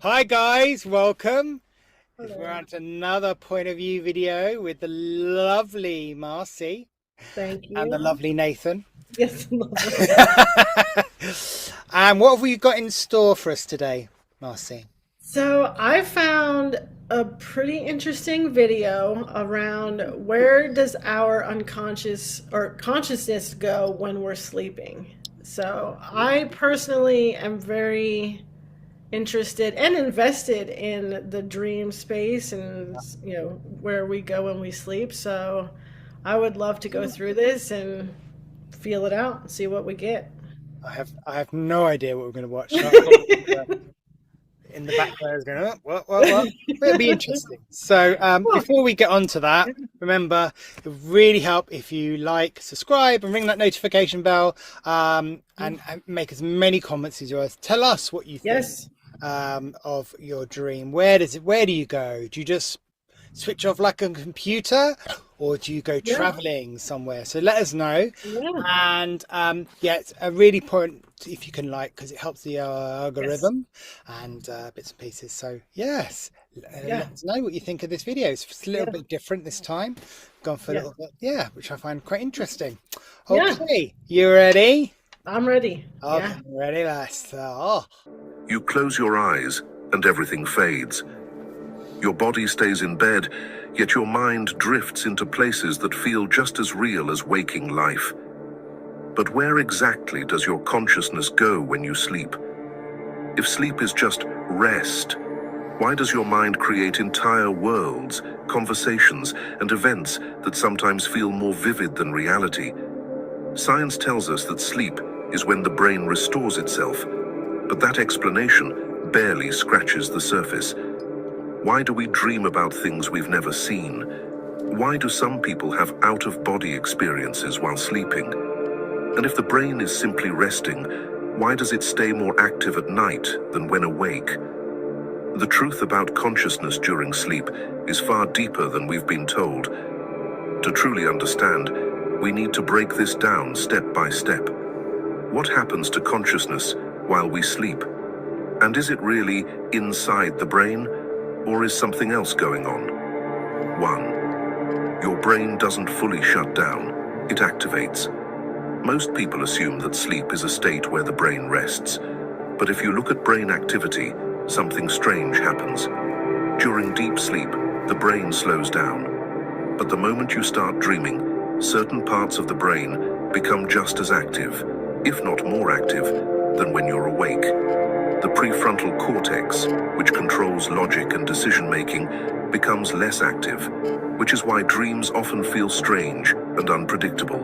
Hi guys, welcome. We're Hello. on to another point of view video with the lovely Marci Thank and the you. lovely Nathan. Yes, lovely. And what have we got in store for us today, Marci? So I found a pretty interesting video around where does our unconscious or consciousness go when we're sleeping. So I personally am very interested and invested in the dream space and where we go when we sleep. So I would love to go through this and feel it out and see what we get. I have no idea what we're going to watch. So I'm probably in the background going, oh, what? It'll be interesting. So before we get on to that, remember, it would really help if you like, subscribe, and ring that notification bell, and make as many comments as you want. Tell us what you think Yes. of your dream. Where do you go? Do you just switch off like a computer, or do you go Yeah. traveling somewhere? So let us know. Yeah. And yeah, it's a really important if you can, like, because it helps the Yes. algorithm and bits and pieces. So yes, Yeah. let us know what you think of this video. It's a little Yeah. bit different this time. Gone for a Yeah. little bit, yeah, which I find quite interesting. Yeah. Okay, you ready? I'm ready. Okay, Yeah. ready. Let's start. You close your eyes and everything fades. Your body stays in bed, yet your mind drifts into places that feel just as real as waking life. But where exactly does your consciousness go when you sleep? If sleep is just rest, why does your mind create entire worlds, conversations, and events that sometimes feel more vivid than reality? Science tells us that sleep is when the brain restores itself, but that explanation barely scratches the surface. Why do we dream about things we've never seen? Why do some people have out-of-body experiences while sleeping? And if the brain is simply resting, why does it stay more active at night than when awake? The truth about consciousness during sleep is far deeper than we've been told. To truly understand, we need to break this down step by step. What happens to consciousness while we sleep? And is it really inside the brain, or is something else going on? 1. Your brain doesn't fully shut down, it activates. Most people assume that sleep is a state where the brain rests. But if you look at brain activity, something strange happens. During deep sleep, the brain slows down. But the moment you start dreaming, certain parts of the brain become just as active, if not more active, than when you're awake. The prefrontal cortex, which controls logic and decision-making, becomes less active, which is why dreams often feel strange and unpredictable.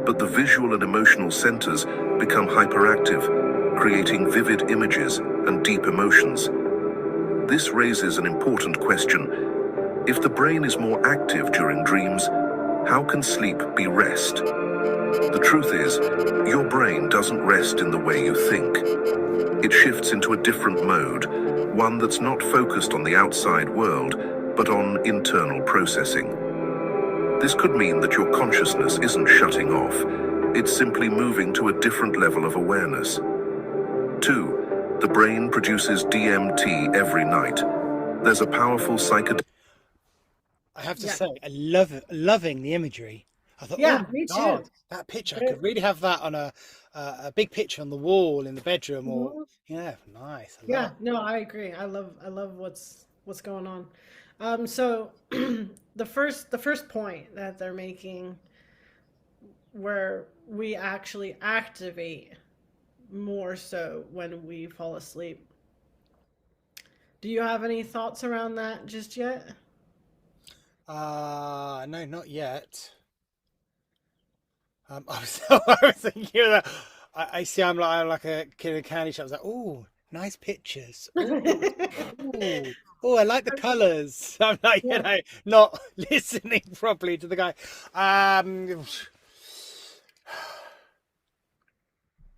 But the visual and emotional centers become hyperactive, creating vivid images and deep emotions. This raises an important question. If the brain is more active during dreams, how can sleep be rest? The truth is, your brain doesn't rest in the way you think. It shifts into a different mode, one that's not focused on the outside world, but on internal processing. This could mean that your consciousness isn't shutting off, it's simply moving to a different level of awareness. 2. The brain produces DMT every night. There's a powerful psychedelic. I have to Yeah. say, I love loving the imagery. I thought, oh Yeah. my Me too. God, that picture, I Right. could really have that on a big picture on the wall in the bedroom, or Mhm. yeah, nice. I love Yeah. No, I agree. I love what's going on. So the first point that they're making where we actually activate more so when we fall asleep. Do you have any thoughts around that just yet? no, not yet. I was, I was thinking of that. I see. I'm like a kid in a candy shop. I was like, oh, nice pictures. Oh, oh, oh, I like the colors. I'm like, Yeah. not listening properly to the guy.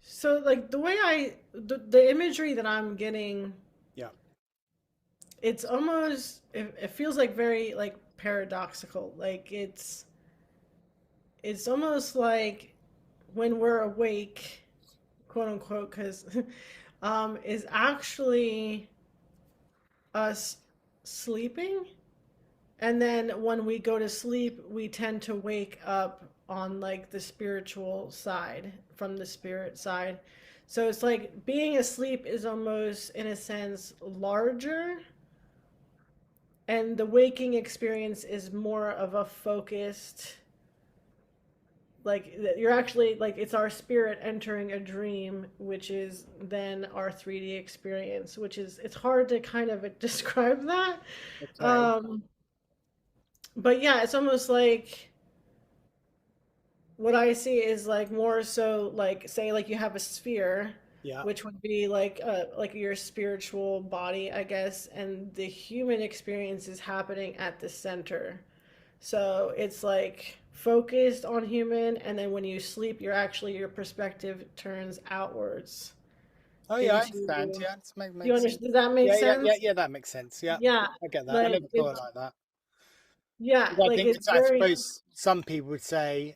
So like the imagery that I'm getting, Yeah. it feels like very like paradoxical. Like it's almost like when we're awake, quote unquote, because is actually us sleeping. And then when we go to sleep, we tend to wake up on like the spiritual side, from the spirit side. So it's like being asleep is almost, in a sense, larger, and the waking experience is more of a focused, like you're actually like it's our spirit entering a dream, which is then our 3D experience, which is it's hard to kind of describe that. Okay. Um, but yeah, it's almost like what I see is like more so like say like you have a sphere, Yeah. which would be like your spiritual body, I guess, and the human experience is happening at the center. So it's like focused on human, and then when you sleep, you're actually your perspective turns outwards Oh yeah, I into. understand. Yeah, it You makes sense. understand? Does that make sense? Yeah. That makes sense. Yeah, Yeah, I get that. I like never thought it's like that. yeah, 'Cause I like think it's it's, I very suppose some people would say,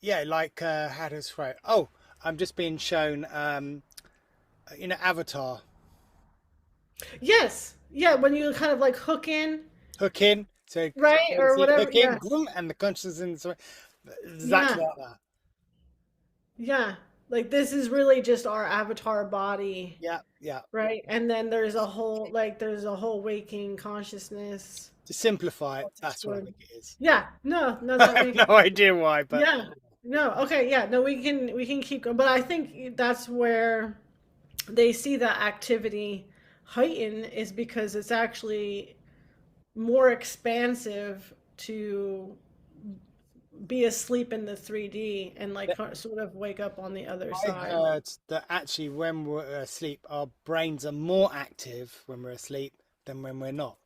yeah, like how to describe. Oh, I'm just being shown, Avatar. yes, yeah. When you kind of like hook in, Hook in, so right, you or see whatever. hook in, Yes, boom, and the consciousness in yeah, exactly like that. yeah. Like this is really just our avatar body, Yeah, yeah. right? And then there's a whole waking consciousness. To simplify it, That's that's what I explored. think it is. Yeah, no, no, I that have makes no idea why, but yeah, no, okay, yeah, no, we can keep going, but I think that's where they see that activity heighten is because it's actually more expansive to be asleep in the 3D and like sort of wake up on the other I side. heard that actually when we're asleep, our brains are more active when we're asleep than when we're not.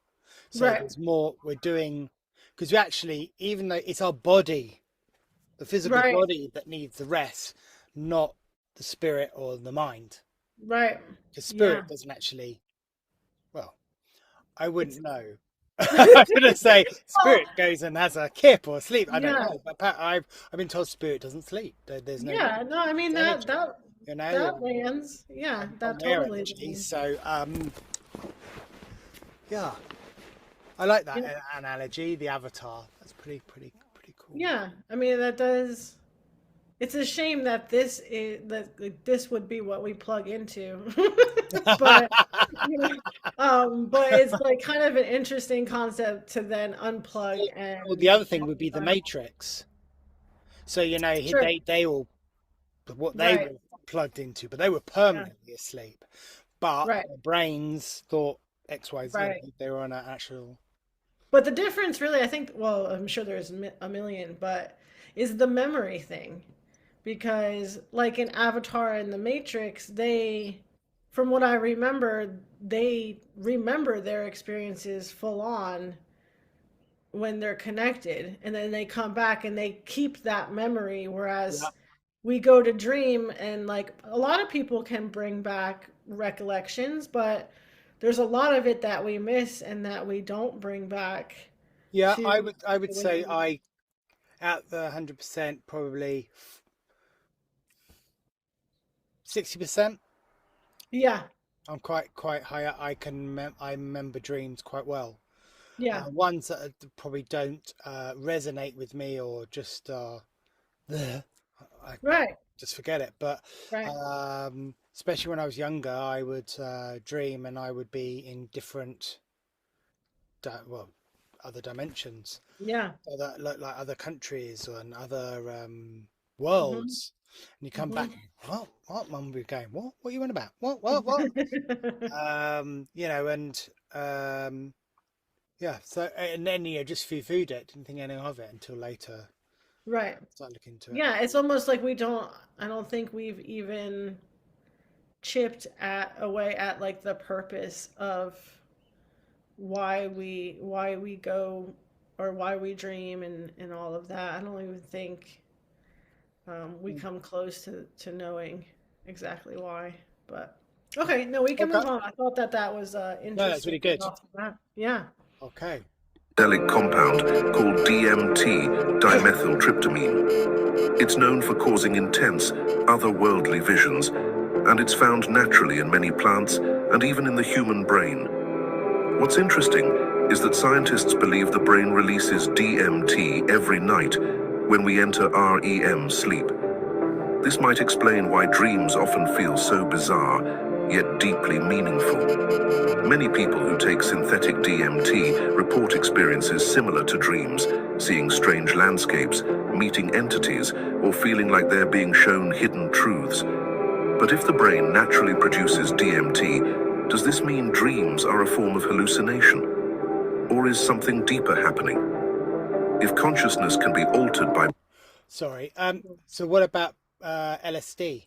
So Right, there's more we're doing because we actually, even though it's our body, the physical right, body that needs the rest, not the spirit or the mind. right. Because Yeah. spirit doesn't actually, well, I It's wouldn't know. I was gonna say well, spirit goes and has a kip or sleep. I don't yeah. know, but I've been told spirit doesn't sleep. There's no Yeah, no, I mean that energy, that you know, that lands. Yeah, on that their totally energy. lands. So yeah, I like that Yeah. analogy. The avatar. That's pretty cool. Yeah, I mean that does. It's a shame that like, this would be what we plug into, but you know, but it's like kind of an interesting concept to then unplug Well, the other thing and would be the start. Matrix. So Sure, they all what they right, were plugged into, but they were yeah, permanently asleep. But right, their brains thought X, Y, Z. right. They were on an actual. But the difference, really, I think, well, I'm sure there's a million, but is the memory thing. Because, like in Avatar and the Matrix, from what I remember, they remember their experiences full on when they're connected. And then they come back and they keep that memory. Yeah, Whereas we go to dream, and like a lot of people can bring back recollections, but there's a lot of it that we miss and that we don't bring back yeah. to I would the say waking. I out the 100% probably 60%. Yeah, I'm quite high. I remember dreams quite well. yeah, Ones that probably don't resonate with me or just there. I right, just forget it. But right. especially when I was younger, I would dream and I would be in different, well, other dimensions, Yeah. like other countries and other Hmm. worlds. And you come back, Hmm. what, mum? We're going, what are you on about? What? And yeah. So and then just food it. Didn't think anything of it until later. Right. Start looking into it. Yeah, it's almost like I don't think we've even chipped at away at like the purpose of why we go or why we dream and all of that. I don't even think we come close to knowing exactly why. But okay, no, we can Okay. move on. I thought that was No, that's interesting really good. off the bat. Yeah. Okay. Psychedelic compound called DMT, dimethyltryptamine. It's known for causing intense, otherworldly visions and it's found naturally in many plants and even in the human brain. What's interesting is that scientists believe the brain releases DMT every night when we enter REM sleep. This might explain why dreams often feel so bizarre, yet deeply meaningful. Many people who take synthetic DMT report experiences similar to dreams, seeing strange landscapes, meeting entities, or feeling like they're being shown hidden truths. But if the brain naturally produces DMT, does this mean dreams are a form of hallucination? Or is something deeper happening? If consciousness can be altered by... Sorry. So what about LSD?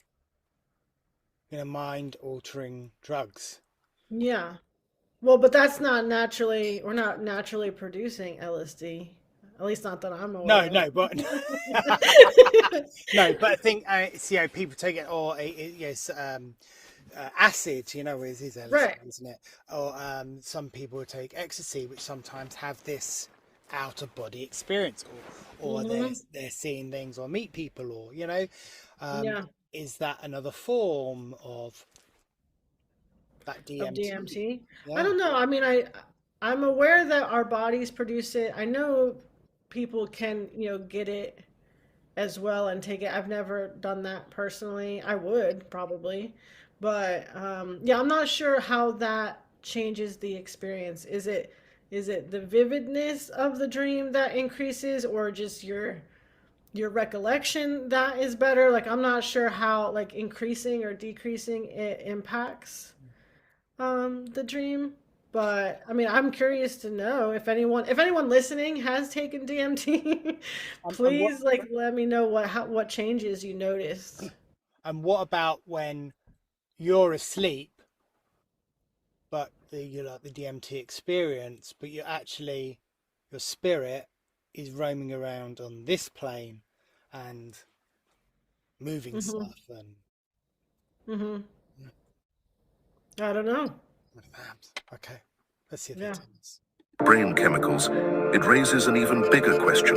Mind-altering drugs. Yeah. Well, but that's not naturally, we're not naturally producing LSD. At least not that I'm aware of. No, but no, but I think people take it, or yes, acid, is LSD, Right. isn't it? Or some people take ecstasy, which sometimes have this out of body experience, or they're seeing things or meet people, or Yeah. is that another form of that Of DMT? DMT. I Yeah. don't know. I mean, I'm aware that our bodies produce it. I know people can, get it as well and take it. I've never done that personally. I would probably, but yeah, I'm not sure how that changes the experience. Is it the vividness of the dream that increases, or just your recollection that is better? Like, I'm not sure how, like, increasing or decreasing it impacts the dream. But I mean, I'm curious to know if anyone listening has taken DMT, And what please, like, let me know what changes you noticed. and what about when you're asleep, but you like the DMT experience, but your spirit is roaming around on this plane and moving Mhm. stuff and Mhm. I don't know. okay, let's see if they Yeah. tell us. brain chemicals, it raises an even bigger question.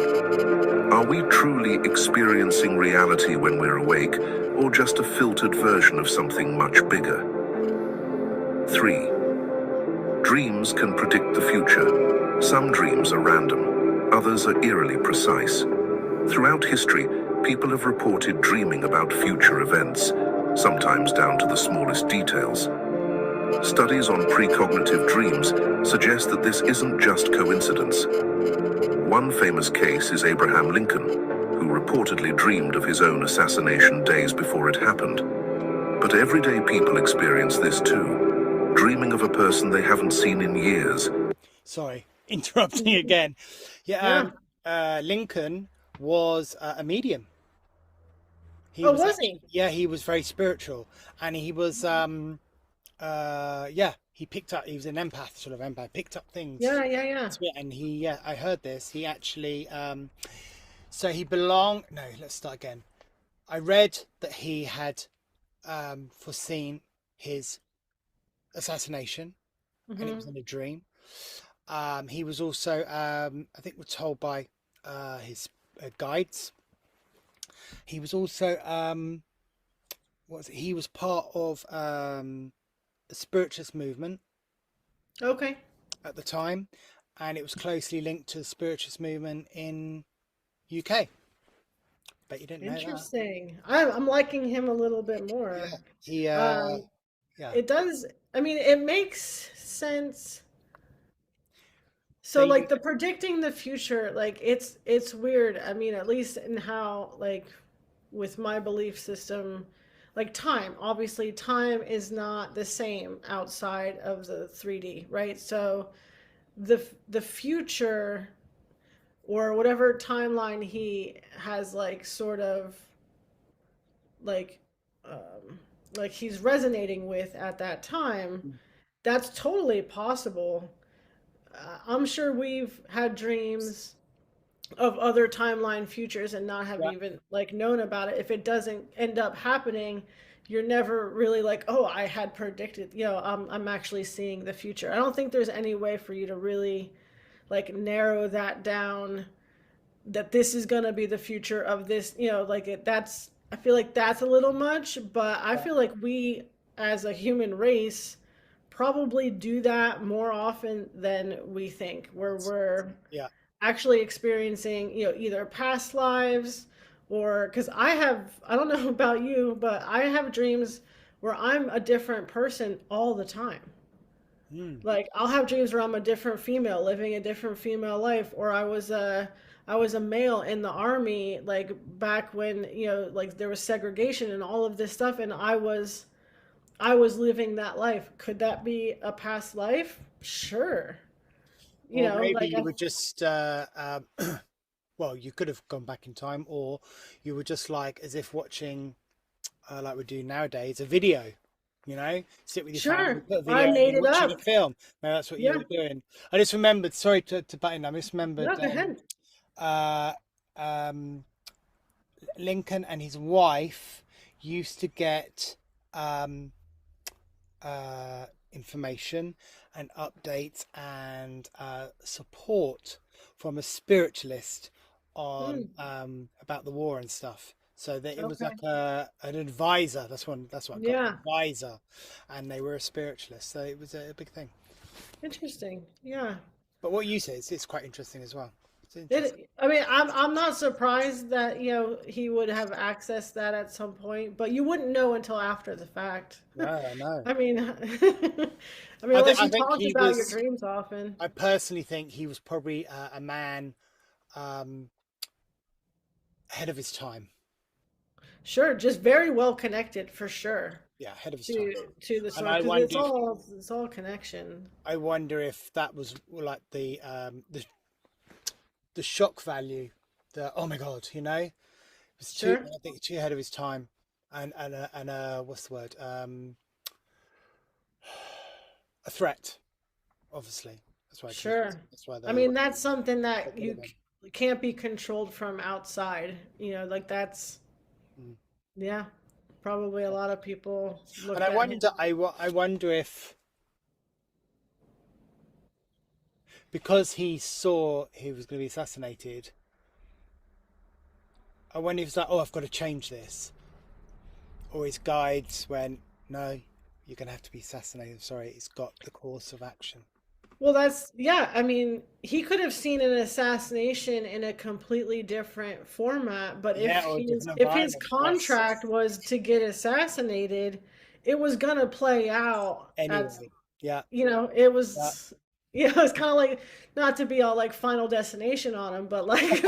Are we truly experiencing reality when we're awake, or just a filtered version of something much bigger? 3. Dreams can predict the future. Some dreams are random, others are eerily precise. Throughout history, people have reported dreaming about future events, sometimes down to the smallest details. Studies on precognitive dreams suggest that this isn't just coincidence. One famous case is Abraham Lincoln, who reportedly dreamed of his own assassination days before it happened. But everyday people experience this too, dreaming of a person they haven't seen in years. Sorry, interrupting again. Yeah, Yeah. Lincoln was a medium. He Oh, was was he? he was very spiritual, and he was he was an empath, sort of empath, picked up things. Yeah, yeah, yeah. And I heard this. He actually so he belonged. No, let's start again. I read that he had foreseen his assassination, and it was Mhm. in a dream. He was also, I think, we're told by his guides. He was also, he was part of the spiritualist movement Okay. at the time, and it was closely linked to the spiritualist movement in UK. Bet you didn't know that. Interesting. I'm liking him a little bit more. Yeah, he, Um, yeah, it does. I mean, it makes sense. So, they, like, the predicting the future, like, it's weird. I mean, at least in how, like, with my belief system, like, time. Obviously, time is not the same outside of the 3D, right? So the future, or whatever timeline he has, like, sort of, like, like he's resonating with at that time, that's totally possible. I'm sure we've had dreams of other timeline futures and not have yeah, even, like, known about it. If it doesn't end up happening, you're never really like, oh, I had predicted, I'm actually seeing the future. I don't think there's any way for you to really, like, narrow that down, that this is going to be the future of this, like, that's, I feel like that's a little much, but I feel like we as a human race probably do that more often than we think, where we're Yeah. actually experiencing, either past lives or because I don't know about you, but I have dreams where I'm a different person all the time. Mm. Like I'll have dreams where I'm a different female living a different female life, or I was a male in the army, like back when, like there was segregation and all of this stuff, and I was living that life. Could that be a past life? Sure. Or maybe Like you were just well, you could have gone back in time, or you were just like as if watching, like we do nowadays, a video. Sit with your family, sure. put a I video, and made you're it watching a up. film. Maybe that's what you Yeah. were doing. I just remembered. Sorry to butt in. I just No, remembered go ahead. uh, um, Lincoln and his wife used to get um, information and updates and support from a spiritualist on Hmm. about the war and stuff. So that it was Okay. like an advisor. That's what I got, Yeah. advisor, and they were a spiritualist. So it was a big thing. Interesting. Yeah. But what you say is it's quite interesting as well. It's interesting. I mean, I'm not surprised that, he would have accessed that at some point, but you wouldn't know until after the fact. No, no. I mean, unless I you think talked he about your was. dreams often. I personally think he was probably a man um, ahead of his time. Sure, just very well connected for sure Yeah, ahead of his time. to the And source because it's all connection. I wonder if that was like the shock value. The oh my god, it was too. Sure, I think too ahead of his time, and what's the word? A threat, obviously. That's why. sure. That's why I they mean, that's something that got rid of him. can't be controlled from outside. Like that's Mm. yeah, probably a lot of people And looked I at him. wonder. I wonder if because he saw he was going to be assassinated. I wonder if he's like, oh, I've got to change this, or his guides went, no, you're going to have to be assassinated. I'm sorry, it's got the course of action. Well, that's yeah. I mean, he could have seen an assassination in a completely different format, but Yeah, or a different if his environment. Yes. contract was to get assassinated, it was gonna play out as Anyway, yeah, it yeah. was it's kind of like not to be all like Final Destination on him, but like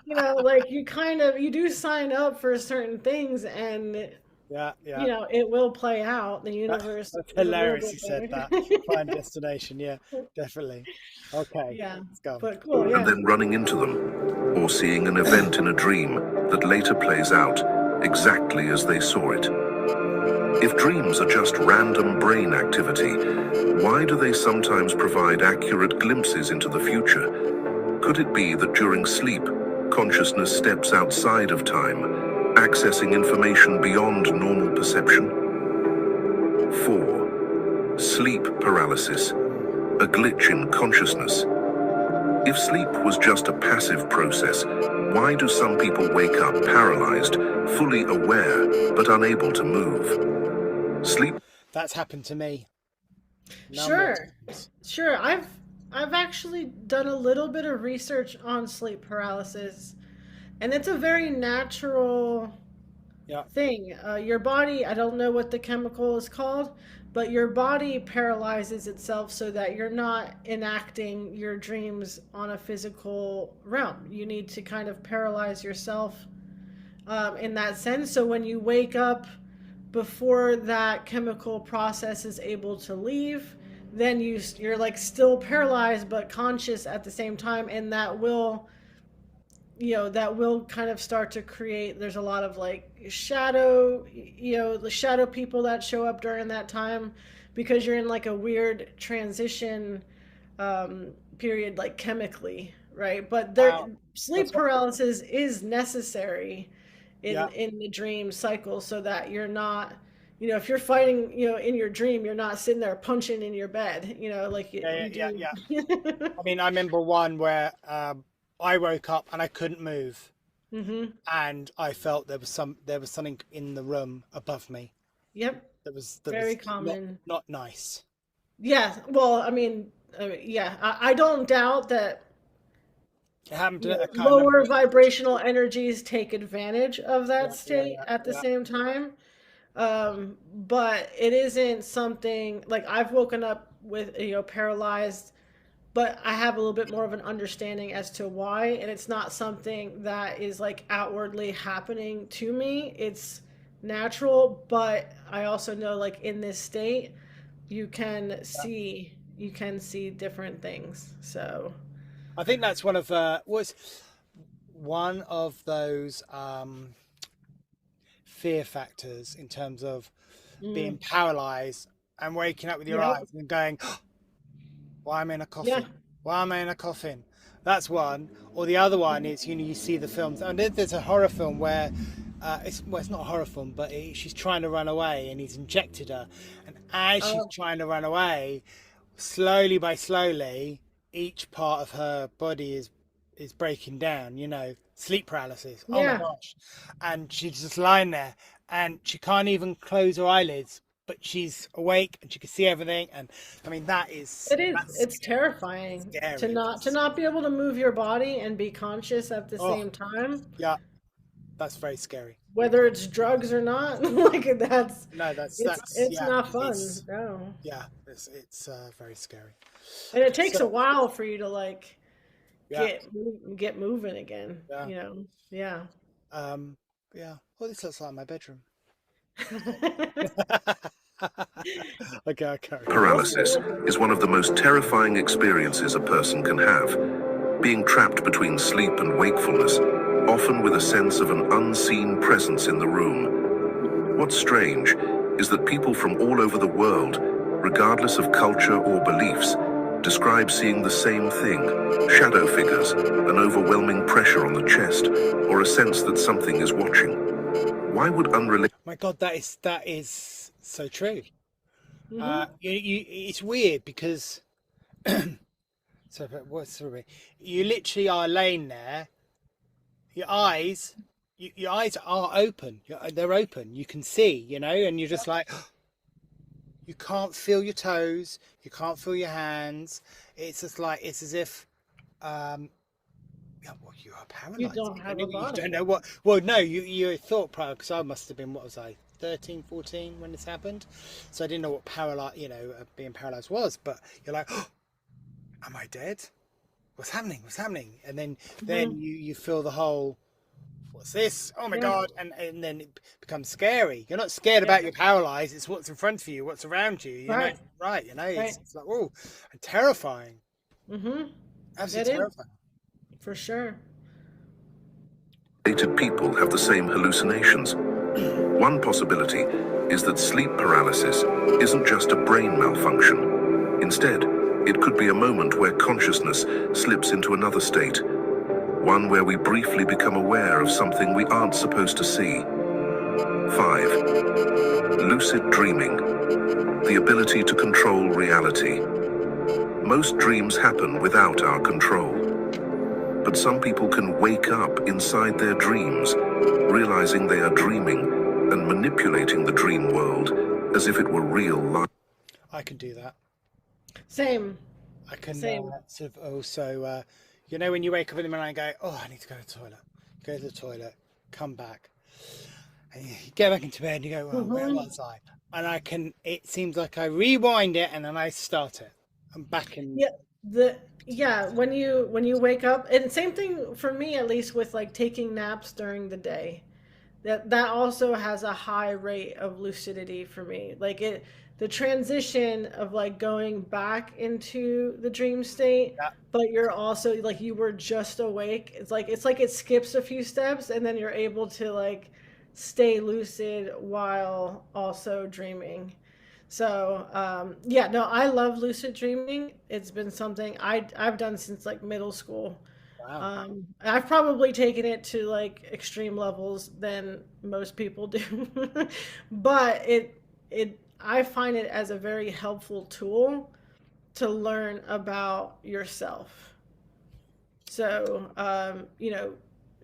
like you do sign up for certain things, and Yeah, yeah. it will play out. The universe That's is a little hilarious. bit You said that. better. Prime destination. Yeah, definitely. Okay, Yeah, let's go. but cool. And Yeah. then running into them, or seeing an event in a dream that later plays out exactly as they saw it. If dreams are just random brain activity, why do they sometimes provide accurate glimpses into the future? Could it be that during sleep, consciousness steps outside of time, accessing information beyond normal perception? 4. Sleep paralysis, a glitch in consciousness. If sleep was just a passive process, why do some people wake up paralyzed, fully aware, but unable to move? Sleep That's happened to me. Number of Sure. times. Sure. I've actually done a little bit of research on sleep paralysis, and it's a very natural Yeah. thing. Your body, I don't know what the chemical is called, but your body paralyzes itself so that you're not enacting your dreams on a physical realm. You need to kind of paralyze yourself in that sense. So when you wake up before that chemical process is able to leave, then you're like still paralyzed but conscious at the same time, and that will kind of start to create, there's a lot of like the shadow people that show up during that time because you're in like a weird transition period, like chemically, right? But Wow. sleep That's what. paralysis is necessary Yeah. in the dream cycle so that you're not, if you're fighting, in your dream, you're not sitting there punching in your bed, like Yeah. you Yeah. Yeah. do. I mean, I remember one where I woke up and I couldn't move. Mm-hmm. and I felt there was something in the room above me Yep. that Very was common. not nice. Yeah. Well, yeah, I don't doubt that, It happened you know, to, I can't remember lower what happened. vibrational energies take advantage of that Yeah, yeah, state yeah, at the yeah. same time. But it isn't something like I've woken up with, paralyzed, but I have a little bit more of an understanding as to why, and it's not something that is like outwardly happening to me. It's natural, but I also know like in this state, you can see different things. So, I think that's was one of those fear factors in terms of being mm, paralyzed and waking up with your yep, eyes and going, why am I in a yeah, coffin? Why am I in a coffin? That's one. Or the other one is, you see the films. And there's a horror film where it's not a horror film, but she's trying to run away and he's injected her. And as she's oh, trying to run away, slowly by slowly, each part of her body is breaking down, sleep paralysis. Oh my yeah. gosh. And she's just lying there and she can't even close her eyelids, but she's awake and she can see everything. And I mean, It is. that's It's terrifying to scary. not be able to move your body and be conscious at the Oh, same time, yeah, that's very scary. whether it's drugs or not. Like No, it's yeah, not fun. No. yeah, it's very scary. And it takes a So, while for you to like yeah, get moving again, yeah, Yeah. um, yeah. Well, this looks like my bedroom. Okay, I'll carry on. That's Paralysis is one of the most terrifying experiences a person can have, being trapped between sleep and wakefulness, often with a sense of an unseen presence in the room. What's strange is that people from all over the world, regardless of culture or beliefs, describe seeing the same thing: shadow figures, an overwhelming pressure on the chest, or a sense that something is watching. Why would unrelated My God, that is so true. hmm It's weird because so but what's sorry, you literally are laying there, your eyes, your eyes are open, they're open, you can see, and you're just like, you can't feel your toes, you can't feel your hands. It's just like it's as if yeah, well, you are You paralyzed. don't have a You don't body. know what. Well, no, you thought prior because I must have been, what was I, 13, 14 when this happened, so I didn't know what paralyzed, being paralyzed was. But you're like, oh, am I dead? What's happening? What's happening? And then hmm you feel the whole, what's this? Oh my Yeah. God! And then it becomes scary. You're not scared Yeah. about your paralyzed. It's what's in front of you, what's around you. Right. Right? Right. It's like, oh, and terrifying. hmm It Absolutely is terrifying. for sure. people have the same hallucinations? One possibility is that sleep paralysis isn't just a brain malfunction. Instead, it could be a moment where consciousness slips into another state, one where we briefly become aware of something we aren't supposed to see. 5. Lucid dreaming, the ability to control reality. Most dreams happen without our control, but some people can wake up inside their dreams, realizing they are dreaming and manipulating the dream world as if it were real life. I can do that. Same. I can Same. sort of also, when you wake up in the morning and go, oh, I need to go to the toilet. Go to the toilet, come back. And you get back into bed and you go, well, where hmm was I? And it seems like I rewind it and then I start it. I'm back in. Yeah. When you wake up, and same thing for me, at least with like taking naps during the day. That also has a high rate of lucidity for me. The transition of like going back into the dream state, Yeah, but you're also like you were just awake. It's like it skips a few steps and then you're able to like stay lucid while also dreaming. So yeah, no, I love lucid dreaming. It's been something I've done since like middle school. wow. I've probably taken it to like extreme levels than most people do, but I find it as a very helpful tool to learn about yourself. So,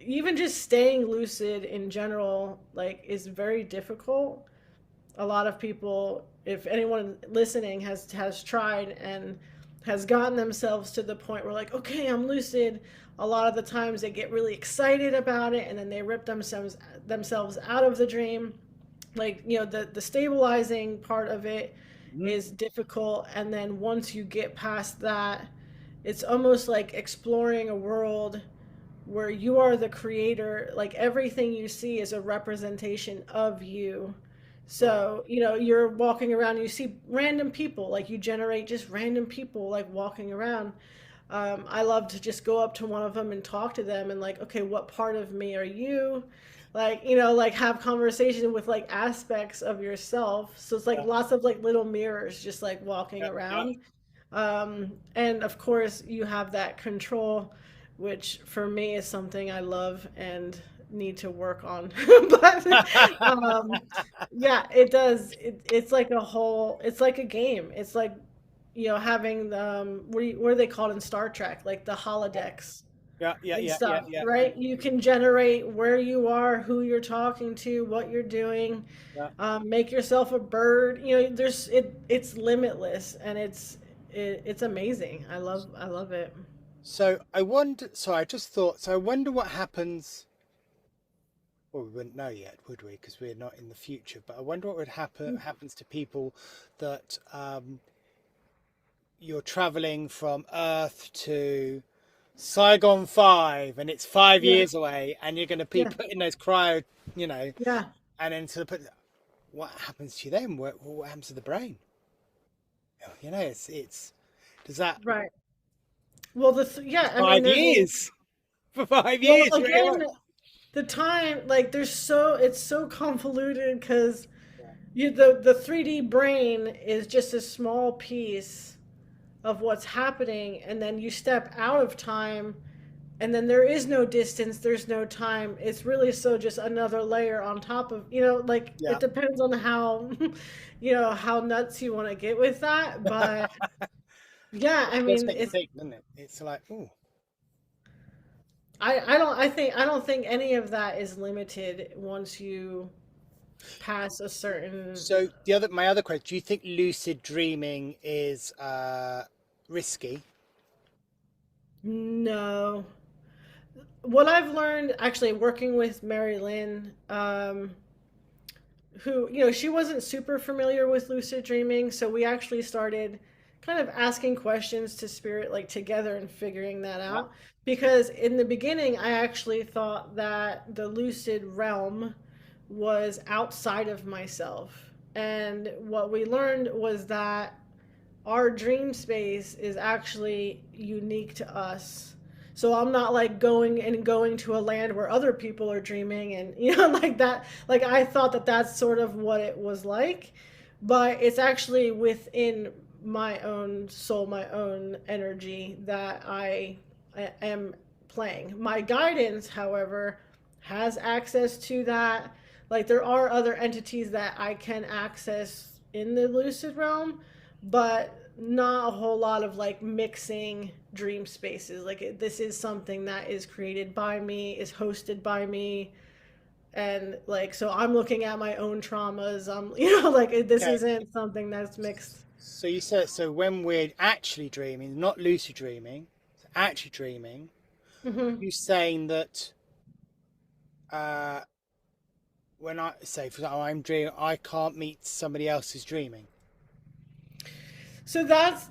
even just staying lucid in general, like, is very difficult. A lot of people, if anyone listening has tried and has gotten themselves to the point where, like, okay, I'm lucid, a lot of the times they get really excited about it and then they rip themselves out of the dream. Like, the stabilizing part of it Mhm. is difficult, and then once you get past that, it's almost like exploring a world where you are the creator. Like, everything you see is a representation of you. Right. So, you're walking around and you see random people, like, you generate just random people like walking around. I love to just go up to one of them and talk to them and, like, okay, what part of me are you? Like, like, have conversation with, like, aspects of yourself. So it's like Yeah. lots of, like, little mirrors just, like, walking Yeah. Yeah. around. And of course, you have that control, which for me is something I love and need to work on. But um, yeah, it does. It's like a whole. It's like a game. It's like, having what are they called in Star Trek? Like the holodecks Yeah. Yeah. and Yeah. Yeah. stuff, Yeah. right? You can generate where you are, who you're talking to, what you're doing. Yeah. Make yourself a bird. It's limitless, and it's amazing. I love it. So I wonder. So I just thought. So I wonder what happens. Well, we wouldn't know yet, would we? Because we're not in the future. But I wonder what would happens to people that you're traveling from Earth to Saigon 5, and it's five Yeah, years away, and you're going to be yeah, put in those cryo, you know, yeah. and then to put. What happens to you then? What happens to the brain? It's does that Right. Well, yeah. I mean, five there's a years for 5 years? well again, the time, like, it's so convoluted because the 3D brain is just a small piece of what's happening, and then you step out of time, and then there is no distance, there's no time. It's really so just another layer on top of, like, Yeah, it depends on how how nuts you want to get with that. But yeah, I it does mean, make you think, doesn't it? It's like, oh, I don't think any of that is limited once you pass a certain. so my other question: do you think lucid dreaming is risky? No. What I've learned, actually, working with Mary Lynn, who, she wasn't super familiar with lucid dreaming, so we actually started kind of asking questions to spirit, like, together, and figuring that Yeah. out. Because in the beginning, I actually thought that the lucid realm was outside of myself. And what we learned was that our dream space is actually unique to us. So I'm not, like, going to a land where other people are dreaming, and like that. Like, I thought that that's sort of what it was like, but it's actually within my own soul, my own energy, that I am playing. My guidance, however, has access to that. Like, there are other entities that I can access in the lucid realm, but not a whole lot of, like, mixing dream spaces. Like, this is something that is created by me, is hosted by me, and, like, so I'm looking at my own traumas. I'm like, this Okay. isn't something that's mixed. So you said so when we're actually dreaming, not lucid dreaming, actually dreaming. Hmm. You saying that uh, when I say, for example, I'm dreaming, I can't meet somebody else who's dreaming. So that's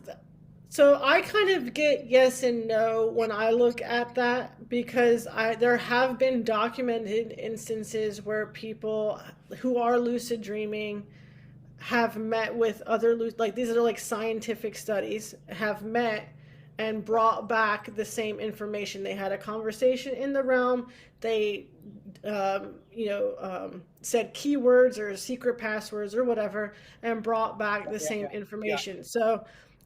so I kind of get yes and no when I look at that, because I there have been documented instances where people who are lucid dreaming have met with other like, these are like scientific studies, have met and brought back the same information. They had a conversation in the realm. They said keywords or secret passwords or whatever, and brought back the Yeah, same yeah, yeah. information. So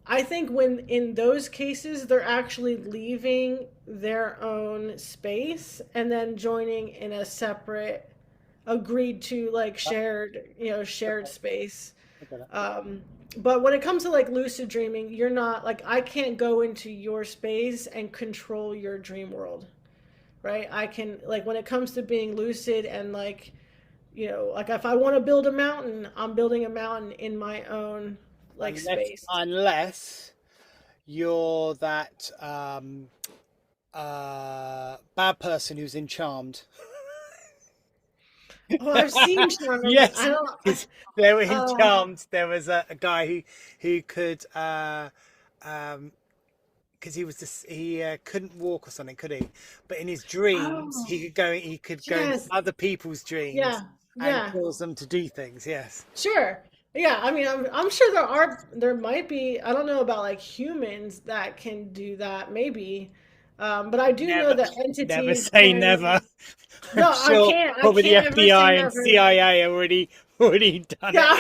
I think when in those cases they're actually leaving their own space and then joining in a separate, agreed to, like, Yeah. shared Okay, space. okay. um, but when it comes to, like, lucid dreaming, you're not, like, I can't go into your space and control your dream world, right? I can, like, when it comes to being lucid and like, like if I want to build a mountain, I'm building a mountain in my own like space. Unless you're that bad person who's in Charmed. Oh, I've seen Charmed. Yes, I don't. because there were in Oh, Charmed. There was a guy who could because he was just he couldn't walk or something, could he? But in his dreams, oh, he could go into yes, other people's dreams yeah, and yeah. cause them to do things. Yes. Sure. Yeah, I mean, I'm sure there might be, I don't know about like humans that can do that, maybe. But I do know Never, that never entities say can. never. No, I'm sure I probably the can't ever say FBI and never. CIA already done it. Yeah,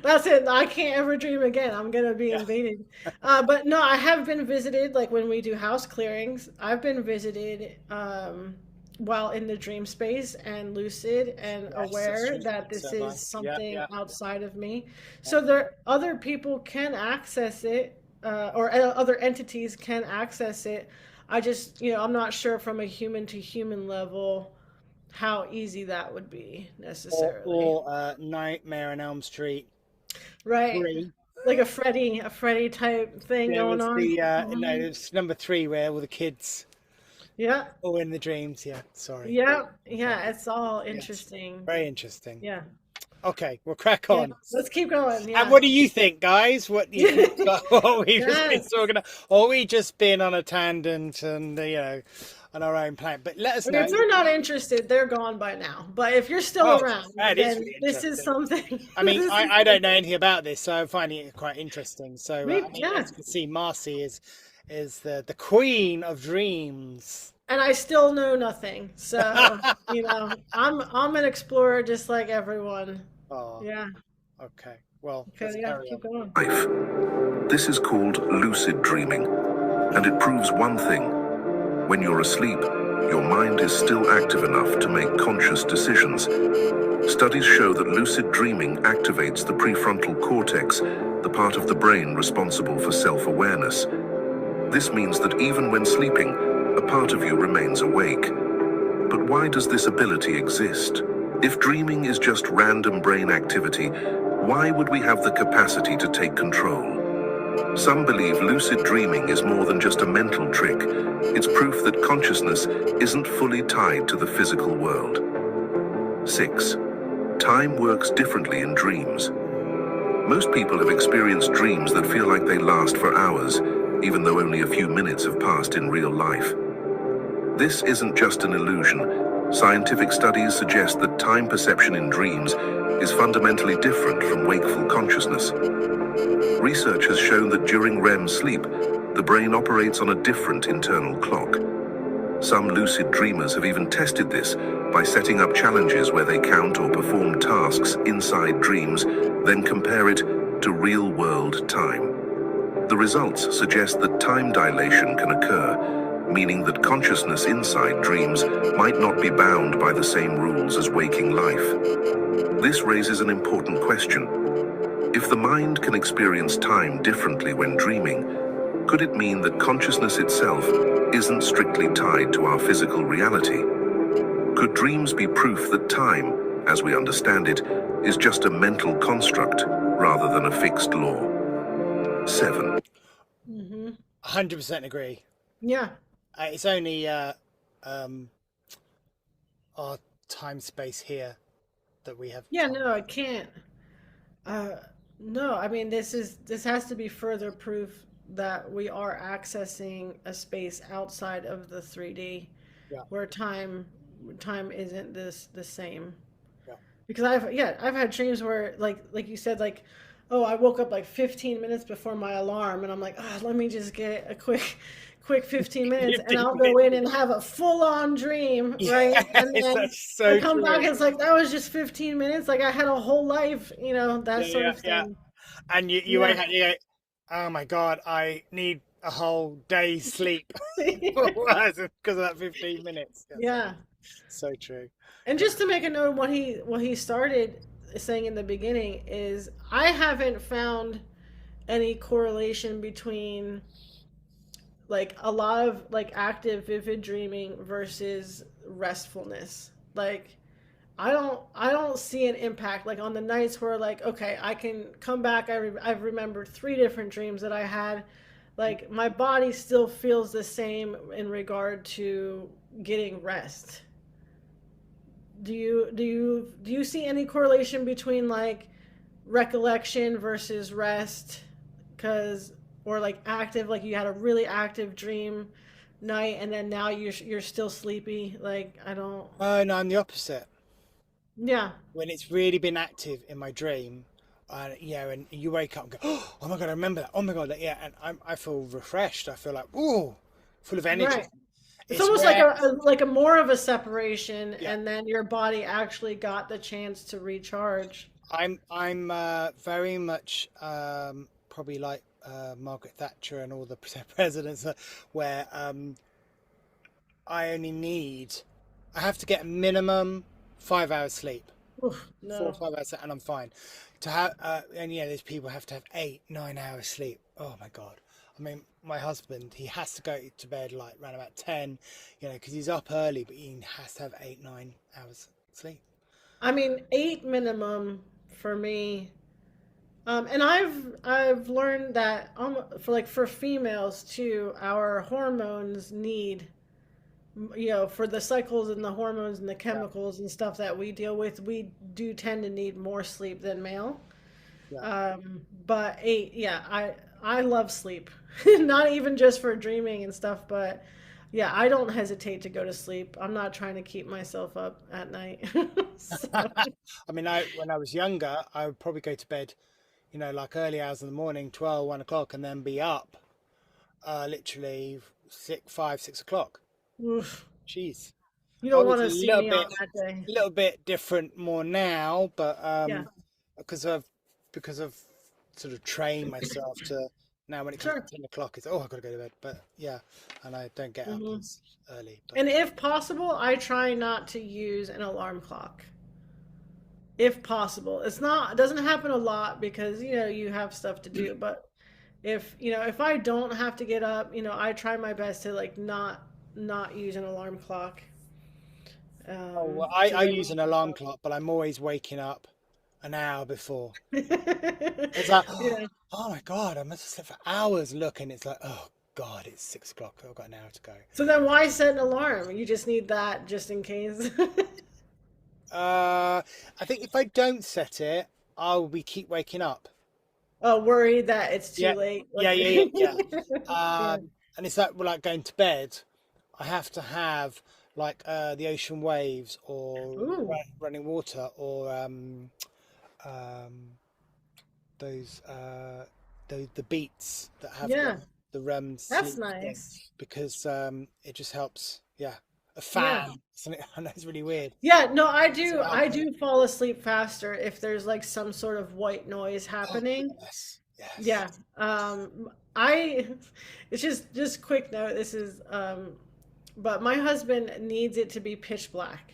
that's it. I can't ever dream again. I'm gonna be Yeah. invaded. But no, I have been visited, like when we do house clearings, I've been visited while in the dream space and lucid and Yes, that's aware true. that So this am I. is Yeah, something yeah, outside of me. yeah. So there, other people can access it, or other entities can access it. I just, I'm not sure from a human to human level how easy that would be necessarily. Or Nightmare on Elm Street Right. 3. Like a Freddy type thing There going was on. the no, Hmm. it's number 3 where all the kids Yeah. all in the dreams. Yeah, sorry. Yeah. Yeah, Yeah. It's all yes, interesting. very interesting. Yeah. Okay, we'll crack Yeah. on. Let's keep going. And Yeah. what do you think, guys? What do you think about what we've just been Yes. talking about? Or we just been on a tangent and on our own plan? But let us I mean, know. if they're not interested, they're gone by now. But if you're still Oh, around, that is then really this is interesting. something. I mean, This is I don't know anything about this, so I'm finding it quite interesting. So, me. I mean, Yeah. as you can see, Marci is the queen of dreams. And I still know nothing. So, I'm an explorer just like everyone. Oh, Yeah. okay. Well, Okay. let's Yeah. carry Keep on. going. Life. This is called lucid dreaming, and it proves one thing. When you're asleep, your mind is still active enough to make conscious decisions. Studies show that lucid dreaming activates the prefrontal cortex, the part of the brain responsible for self-awareness. This means that even when sleeping, a part of you remains awake. But why does this ability exist? If dreaming is just random brain activity, why would we have the capacity to take control? Some believe lucid dreaming is more than just a mental trick. It's proof that consciousness isn't fully tied to the physical world. 6. Time works differently in dreams. Most people have experienced dreams that feel like they last for hours, even though only a few minutes have passed in real life. This isn't just an illusion. Scientific studies suggest that time perception in dreams is fundamentally different from wakeful consciousness. Research has shown that during REM sleep, the brain operates on a different internal clock. Some lucid dreamers have even tested this by setting up challenges where they count or perform tasks inside dreams, then compare it to real-world time. The results suggest that time dilation can occur, meaning that consciousness inside dreams might not be bound by the same rules as waking life. This raises an important question. If the mind can experience time differently when dreaming, could it mean that consciousness itself isn't strictly tied to our physical reality? Could dreams be proof that time, as we understand it, is just a mental construct rather than a fixed law? 7. Hmm. 100% agree. Yeah. It's only our time space here that we have Yeah. time. No, I can't. Uh, no, I mean this has to be further proof that we are accessing a space outside of the 3D Yeah, where time isn't the same. yeah. Because I've had dreams where like you said, like, oh, I woke up like 15 minutes before my alarm and I'm like, oh, let me just get a quick 15 minutes and 15 I'll go in minutes. and have a full-on dream, right? And Yes, then that's I so come back and true. it's like that was just 15 minutes, like I had a whole life, that Yeah, sort yeah, of yeah. thing. And you Yeah. wake up, you go, oh my God, I need a whole day's sleep because of that 15 minutes. Yes, Yeah. so true. And just to make a note, what he started saying in the beginning is I haven't found any correlation between like a lot of like active vivid dreaming versus restfulness. Like I don't see an impact like on the nights where like okay, I can come back. I've remembered three different dreams that I had. Like my body still feels the same in regard to getting rest. Do you see any correlation between like recollection versus rest? Cuz or like active, like you had a really active dream night and then now you're still sleepy. Like I don't. Oh no, I'm the opposite. Yeah. When it's really been active in my dream, and you wake up and go, oh my god, I remember that. Oh my god, yeah, and I feel refreshed. I feel like, oh, full of energy. Right. It's It's almost like rare. a more of a separation, Yeah, and then your body actually got the chance to recharge. I'm very much probably like Margaret Thatcher and all the presidents, where I only need, I have to get a minimum 5 hours sleep. Oof, Four or no. 5 hours and I'm fine. To have and yeah, there's people have to have 8, 9 hours sleep. Oh my god. I mean, my husband, he has to go to bed like around about 10, because he's up early, but he has to have 8, 9 hours sleep. I mean, eight minimum for me. And I've learned that for females too, our hormones need, for the cycles and the hormones and the Yeah, chemicals and stuff that we deal with, we do tend to need more sleep than male. yeah. But eight, yeah, I love sleep. Not even just for dreaming and stuff, but yeah, I don't hesitate to go to sleep. I'm not trying to keep myself up at night. So, I mean, when I was younger, I would probably go to bed, like early hours in the morning, 12, 1 o'clock, and then be up literally 6, 5, 6 o'clock. oof, Jeez. you don't want Obviously to see me on that day. a little bit different more now, but Yeah, because I've sort of trained myself to now when it comes to sure. 10 o'clock, it's oh, I gotta go to bed. But yeah, and I don't get up Hmm. as early. But And if possible, I try not to use an alarm clock. If possible, it doesn't happen a lot because you have stuff to do. But if I don't have to get up, I try my best to like not use an alarm clock. oh, well, So I then use when an I alarm clock, but I'm always waking up an hour before. wake It's like, up. Yeah. oh my god, I must have slept for hours. Looking, it's like, oh god, it's 6 o'clock. I've got an hour to go. So then why set an alarm? You just need that just in case. I think if I don't set it, I'll be keep waking up. Oh, worried that it's too Yeah, late. yeah, Like, yeah, yeah, yeah. yeah. And it's like, well, like going to bed, I have to have like the ocean waves or Ooh, running water or um, those the beats that have yeah, the REM that's sleep thing nice. because it just helps. Yeah, a Yeah. fan. Something I know it's really weird. Yeah, no, I So do. I do fall asleep faster if there's like some sort of white noise oh happening. yes, yes. Yeah. I it's just quick note. This is but my husband needs it to be pitch black.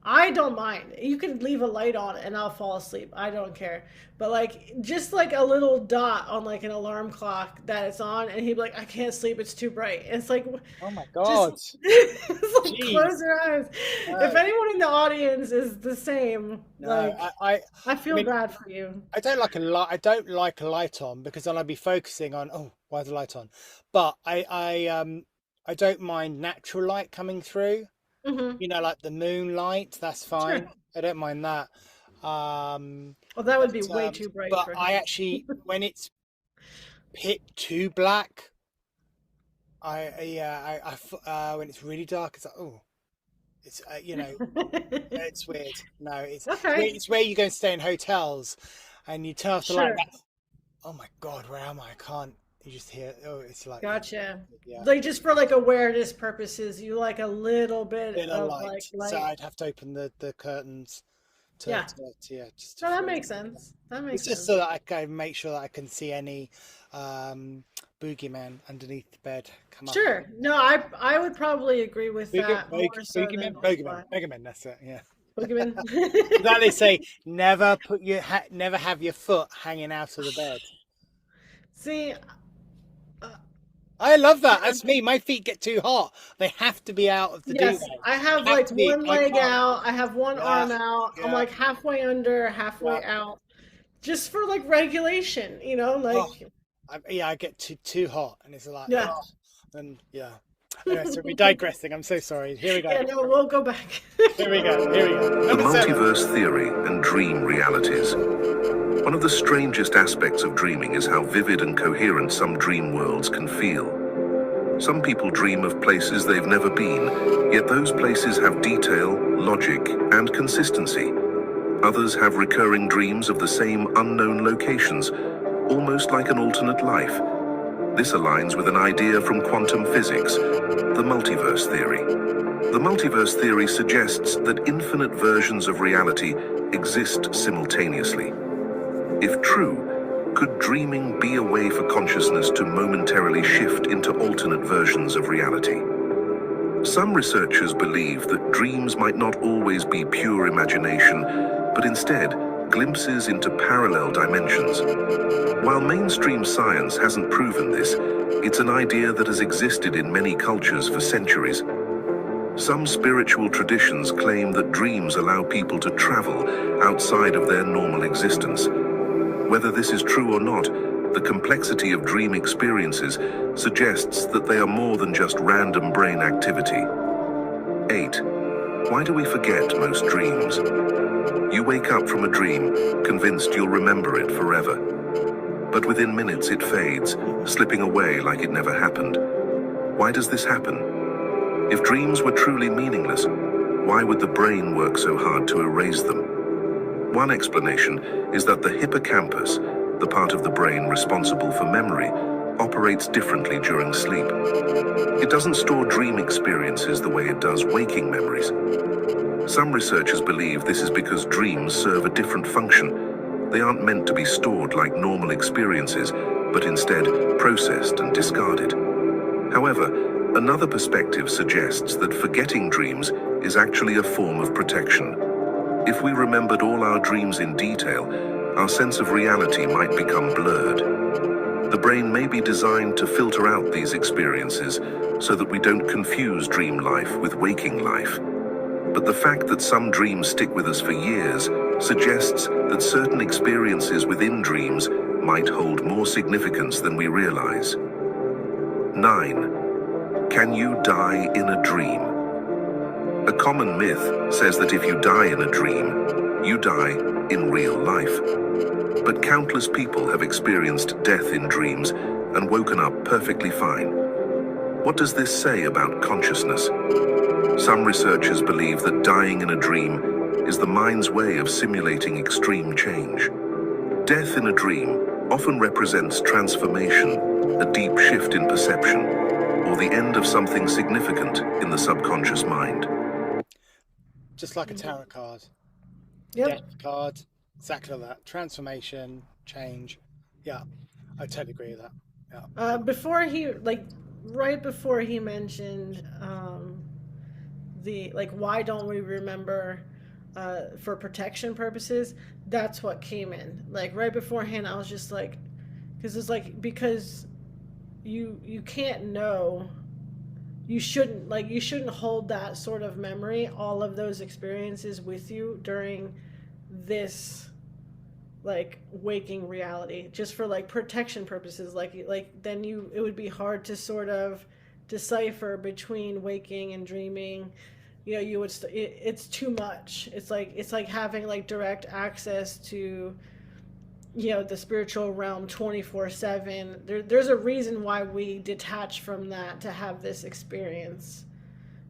I don't mind. You can leave a light on and I'll fall asleep. I don't care. But like just like a little dot on like an alarm clock that it's on and he'd be like, I can't sleep, it's too bright. And it's like Oh my just God. it's like close Jeez. your eyes. If No, anyone in the audience is the same, no. like I I feel mean, bad for you. I don't like a light. I don't like a light on because then I'd be focusing on, oh, why is the light on? But I don't mind natural light coming through. Hmm. Like the moonlight. That's Sure. fine. I don't mind that. Um, Well, that would be but way too bright but for I him. actually when it's pitch too black, when it's really dark, it's like, oh, it's it's weird. No, Okay. it's where you go and stay in hotels, and you turn off the light. Sure. Oh my god, where am I? I can't. You just hear. Oh, it's like Gotcha. yeah, Like just for like awareness purposes, you like a little bit bit of of like light. So light. I'd have to open the curtains Yeah. yeah, just to No, that feel. makes sense. That It's makes just sense. so that I can make sure that I can see any boogeyman underneath the bed come up. Sure. No, I would probably agree with that more so than Boogeyman, Boogeyman. That's it. Yeah. Boogeyman. That they say never have your foot hanging out of the bed. See, I love that. That's me. My feet get too hot. They have to be out of the Yes, duvet. I have They have like to be. one I leg can't. out. I have one Yeah, arm out. I'm yeah, like halfway under, yeah. halfway out, just for like regulation, Oh, like I get too hot, and it's like, yeah. oh, and yeah. Anyway, so we're digressing. I'm so sorry. Here we go. Yeah, no, we'll go back. Here we go. Here we go. The Number 7. multiverse theory and dream realities. One of the strangest aspects of dreaming is how vivid and coherent some dream worlds can feel. Some people dream of places they've never been, yet those places have detail, logic, and consistency. Others have recurring dreams of the same unknown locations, almost like an alternate life. This aligns with an idea from quantum physics, the multiverse theory. The multiverse theory suggests that infinite versions of reality exist simultaneously. If true, could dreaming be a way for consciousness to momentarily shift into alternate versions of reality? Some researchers believe that dreams might not always be pure imagination, but instead glimpses into parallel dimensions. While mainstream science hasn't proven this, it's an idea that has existed in many cultures for centuries. Some spiritual traditions claim that dreams allow people to travel outside of their normal existence. Whether this is true or not, the complexity of dream experiences suggests that they are more than just random brain activity. 8. Why do we forget most dreams? You wake up from a dream, convinced you'll remember it forever. But within minutes it fades, slipping away like it never happened. Why does this happen? If dreams were truly meaningless, why would the brain work so hard to erase them? One explanation is that the hippocampus, the part of the brain responsible for memory, operates differently during sleep. It doesn't store dream experiences the way it does waking memories. Some researchers believe this is because dreams serve a different function. They aren't meant to be stored like normal experiences, but instead processed and discarded. However, another perspective suggests that forgetting dreams is actually a form of protection. If we remembered all our dreams in detail, our sense of reality might become blurred. The brain may be designed to filter out these experiences so that we don't confuse dream life with waking life. But the fact that some dreams stick with us for years suggests that certain experiences within dreams might hold more significance than we realize. 9. Can you die in a dream? A common myth says that if you die in a dream, you die in real life. But countless people have experienced death in dreams and woken up perfectly fine. What does this say about consciousness? Some researchers believe that dying in a dream is the mind's way of simulating extreme change. Death in a dream often represents transformation, a deep shift in perception, or the end of something significant in the subconscious mind. Just like a tarot card. Yep. Death card. Exactly like that. Transformation, change. Yeah, I totally agree with that. Yeah. Before he right before he mentioned the why don't we remember for protection purposes, that's what came in. Like right beforehand I was just like, because it's like, because you can't know, you shouldn't hold that sort of memory, all of those experiences with you during this waking reality, just for protection purposes. Then it would be hard to sort of decipher between waking and dreaming. You would it's too much. It's like having direct access to the spiritual realm 24/7. There's a reason why we detach from that to have this experience,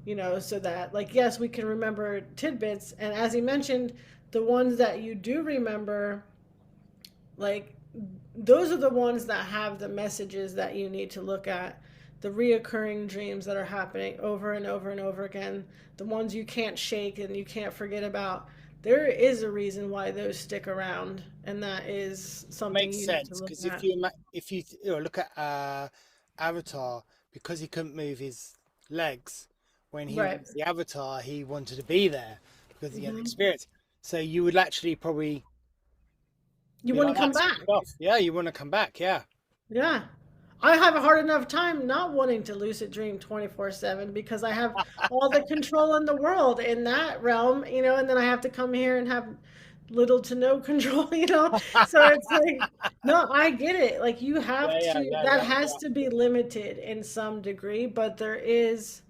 so that yes, we can remember tidbits, and as he mentioned, the ones that you do remember, those are the ones that have the messages that you need to look at, the reoccurring dreams that are happening over and over and over again, the ones you can't shake and you can't forget about. There is a reason why those stick around, and that is something Makes you sense, need to look because at. if you look at Avatar, because he couldn't move his legs when he Right. was the Avatar, he wanted to be there because he had experience. So you would actually probably You be want to like come that, back. switch off. Yeah, you want to come back. Yeah. Yeah. I have a hard enough time not wanting to lucid dream 24/7 because I have all the control in the world in that realm, and then I have to come here and have little to no control. So it's like, no, I get it. Like you have to, that has to be limited in some degree, but there is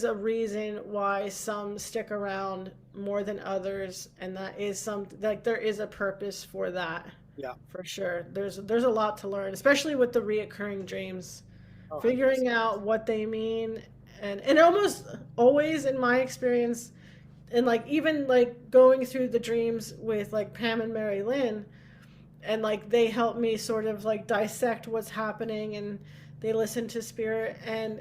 a reason why some stick around more than others, and that is like there is a purpose for that. Yeah. For sure. There's a lot to learn, especially with the reoccurring dreams. Oh, Figuring 100%. out what they mean, and almost always in my experience, and like even like going through the dreams with like Pam and Mary Lynn, and like they help me sort of like dissect what's happening, and they listen to spirit, and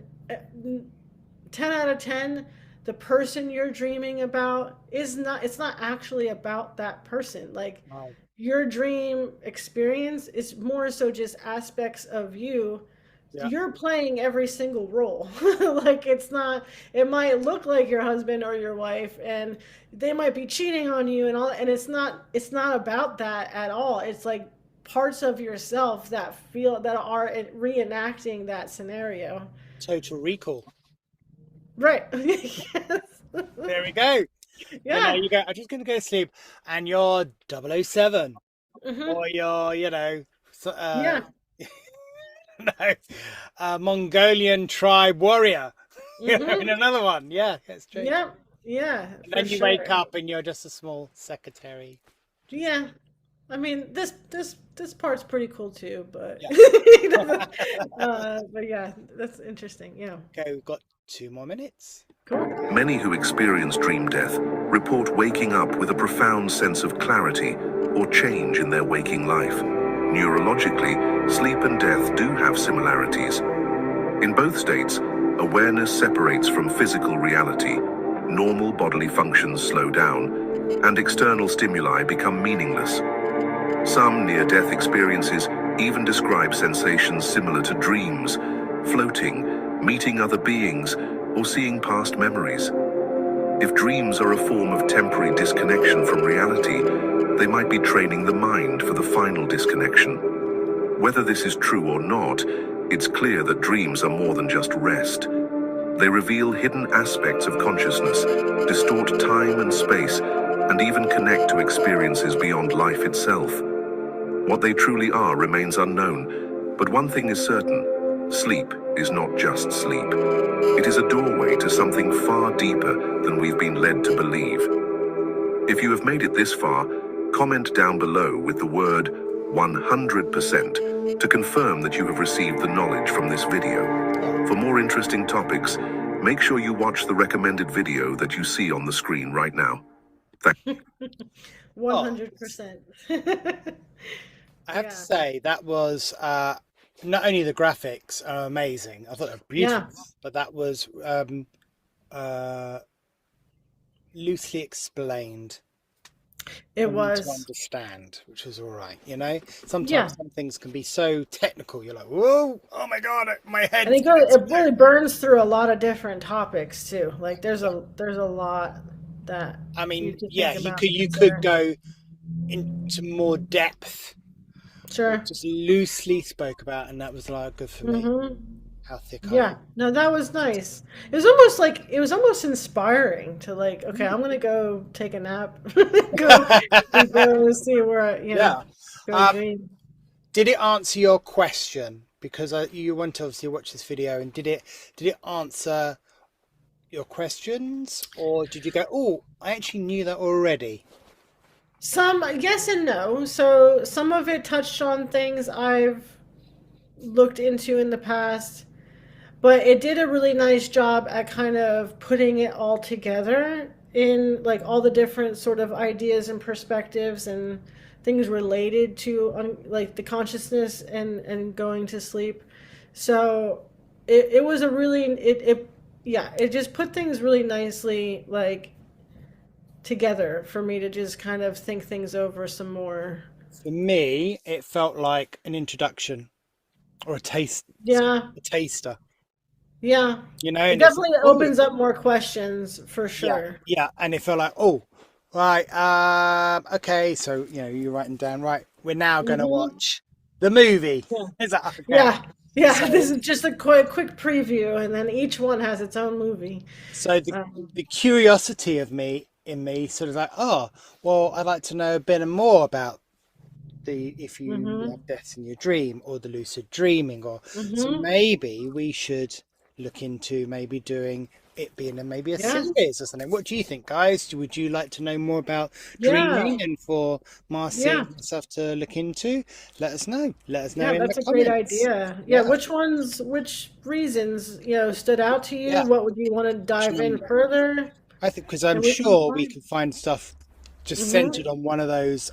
10 out of 10, the person you're dreaming about it's not actually about that person. Like Wow. your dream experience is more so just aspects of you. Yeah. You're playing every single role. Like it might look like your husband or your wife, and they might be cheating on you and all, and it's not about that at all. It's like parts of yourself that are reenacting that scenario. Total Recall. Right. Yes. There we go. Yeah. You go, I'm just going to go to sleep, and you're 007, Mhm. or you're, Yeah. no, Mongolian tribe warrior. Mhm. In another one. Yeah, that's true. Yeah. Yeah. And then you wake up and you're just a small secretary. Yeah. I mean, this part's pretty cool too, but Yeah. but yeah, that's interesting. Yeah. Okay, we've got 2 more minutes. Cool. Many who experience dream death report waking up with a profound sense of clarity or change in their waking life. Neurologically, sleep and death do have similarities. In both states, awareness separates from physical reality, normal bodily functions slow down, and external stimuli become meaningless. Some near-death experiences even describe sensations similar to dreams, floating, meeting other beings, or seeing past memories. If dreams are a form of temporary disconnection from reality, they might be training the mind for the final disconnection. Whether this is true or not, it's clear that dreams are more than just rest. They reveal hidden aspects of consciousness, distort time and space, and even connect to experiences beyond life itself. What they truly are remains unknown, but one thing is certain: sleep is not just sleep. It is a doorway to something far deeper than we've been led to believe. If you have made it this far, comment down below with the word 100% to confirm that you have received the knowledge from this video. For more interesting topics, make sure you watch the recommended video that you see on the screen right now. 100%. I have to say that was not only the graphics are amazing. I thought they were beautiful, but that was loosely explained. It to was. understand, which was all right. Sometimes some things can be so technical. You're like, whoa, oh my god, my head. And it really burns through a lot of different topics too. Like there's a lot that. I mean, you could go into more depth. Sure. Just loosely spoke about, and that was like good for me. How thick? No, that was nice. It was almost inspiring to like. Okay, I'm gonna go take a nap. go see where Go dream. Did it answer your question? Because you want to obviously watch this video, and did it answer your questions, or did you go, oh, I actually knew that already? Some yes and no. So some of it touched on things I've looked into in the past, but it did a really nice job at kind of putting it all together in like all the different sort of ideas and perspectives and things related to like the consciousness and going to sleep. So it was a really it just put things really nicely like together for me to just kind of think things over some more. For me, it felt like an introduction or a taster. Yeah. It definitely opens up more questions for sure. Yeah. And it felt like, oh, right, okay, so you're writing down, right, we're now going to watch the movie. Yeah. Is that okay? Yeah. So- This is just a quick preview, and then each one has its own movie. So the curiosity of me in me sort of like, oh, well, I'd like to know a bit more about if you have deaths in your dream or the lucid dreaming, or so maybe we should look into maybe doing it being maybe a series or something. What do you think, guys? Would you like to know more about dreaming, and for Marci and myself to look into? Let us know. Let us know in that's the a great comments. idea. Yeah, which reasons stood out to you? Yeah. What would you want to dive in further? I think because I'm And we can sure we find- can find stuff just centered on one of those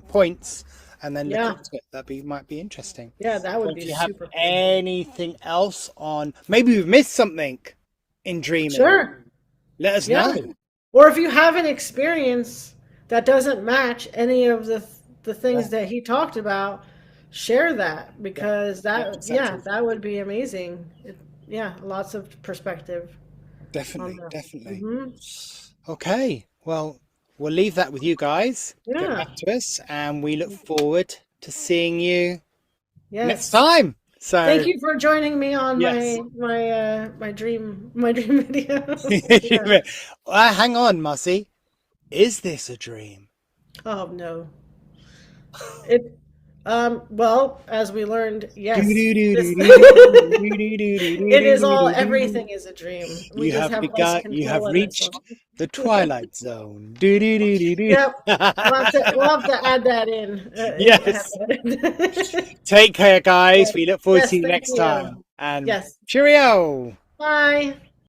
points, and then look into it. Might be interesting. Yeah, that would If be you have super cool. anything else on, maybe we've missed something in dreaming. Sure. Let us Yeah. know. Or if you have an experience that doesn't match any of the things that he talked about, share that, because that would be amazing. Lots of perspective. Definitely. Okay, well, we'll leave that with you guys. Get back to us, and we look forward to seeing you next time. So thank you for joining me on my dream video. Hang on, Marci. Is this a dream? Oh no. It well, as we learned, yes. It is all. Everything is a dream. We You have reached the twilight zone. Yep. We'll have to add that in. Yes. Take care, guys. We look forward to Yes, seeing you thank next you. time. And Yes. cheerio. Bye.